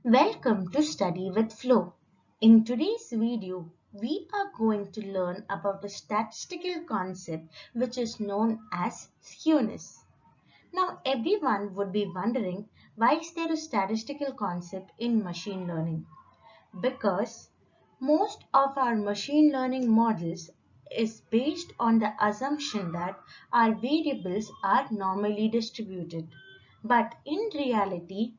Welcome to Study with Flow. In today's video, we are going to learn about a statistical concept which is known as skewness. Now, everyone would be wondering, why is there a statistical concept in machine learning? Because most of our machine learning models is based on the assumption that our variables are normally distributed. But in reality,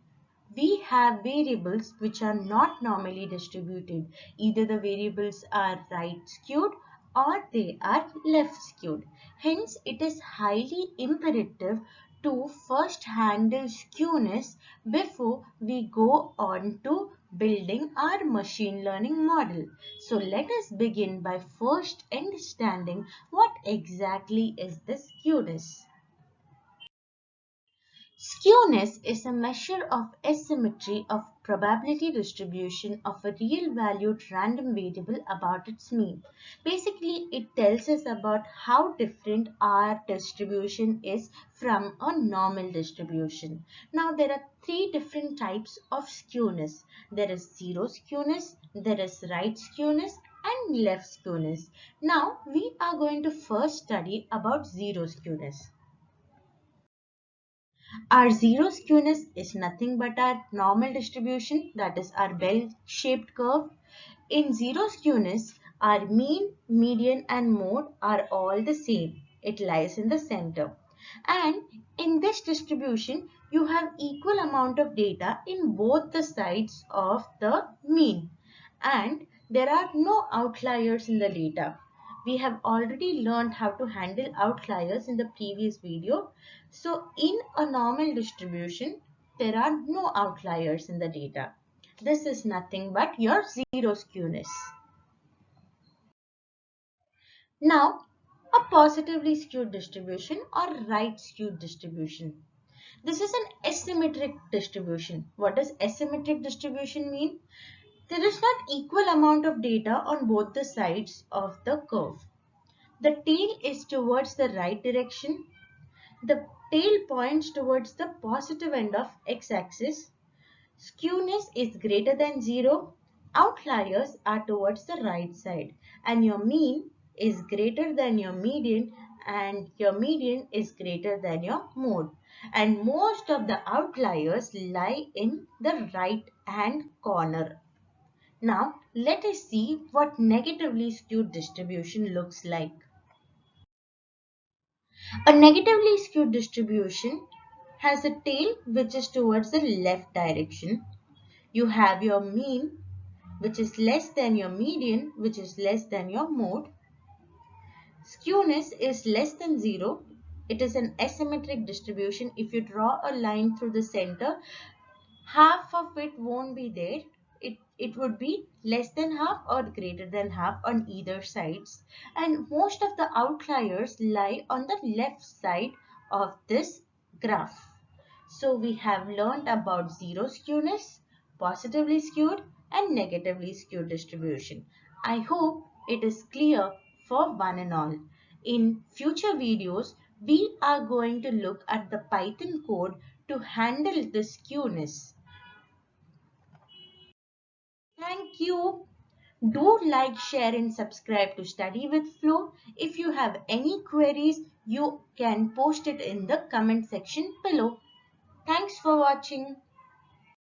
we have variables which are not normally distributed. Either the variables are right skewed or they are left skewed. Hence, it is highly imperative to first handle skewness before we go on to building our machine learning model. So let us begin by first understanding what exactly is the skewness. Skewness is a measure of asymmetry of probability distribution of a real valued random variable about its mean. Basically, it tells us about how different our distribution is from a normal distribution. Now, there are three different types of skewness. There is zero skewness, there is right skewness, and left skewness. Now, we are going to first study about zero skewness. Our zero skewness is nothing but our normal distribution, that is our bell-shaped curve. In zero skewness, our mean, median and mode are all the same. It lies in the center. And in this distribution, you have equal amount of data in both the sides of the mean. And there are no outliers in the data. We have already learned how to handle outliers in the previous video. So in a normal distribution, there are no outliers in the data. This is nothing but your zero skewness. Now, a positively skewed distribution or right skewed distribution. This is an asymmetric distribution. What does asymmetric distribution mean? There is not equal amount of data on both the sides of the curve. The tail is towards the right direction. The tail points towards the positive end of x-axis. Skewness is greater than 0. Outliers are towards the right side. And your mean is greater than your median, and your median is greater than your mode. And most of the outliers lie in the right hand corner. Now, let us see what negatively skewed distribution looks like. A negatively skewed distribution has a tail which is towards the left direction. You have your mean, which is less than your median, which is less than your mode. Skewness is less than 0. It is an asymmetric distribution. If you draw a line through the center, half of it won't be there. It would be less than half or greater than half on either sides. And most of the outliers lie on the left side of this graph. So we have learned about zero skewness, positively skewed and negatively skewed distribution. I hope it is clear for one and all. In future videos, we are going to look at the Python code to handle the skewness. Thank you. Do like, share and subscribe to Study with Flow. If you have any queries, you can post it in the comment section below. Thanks for watching.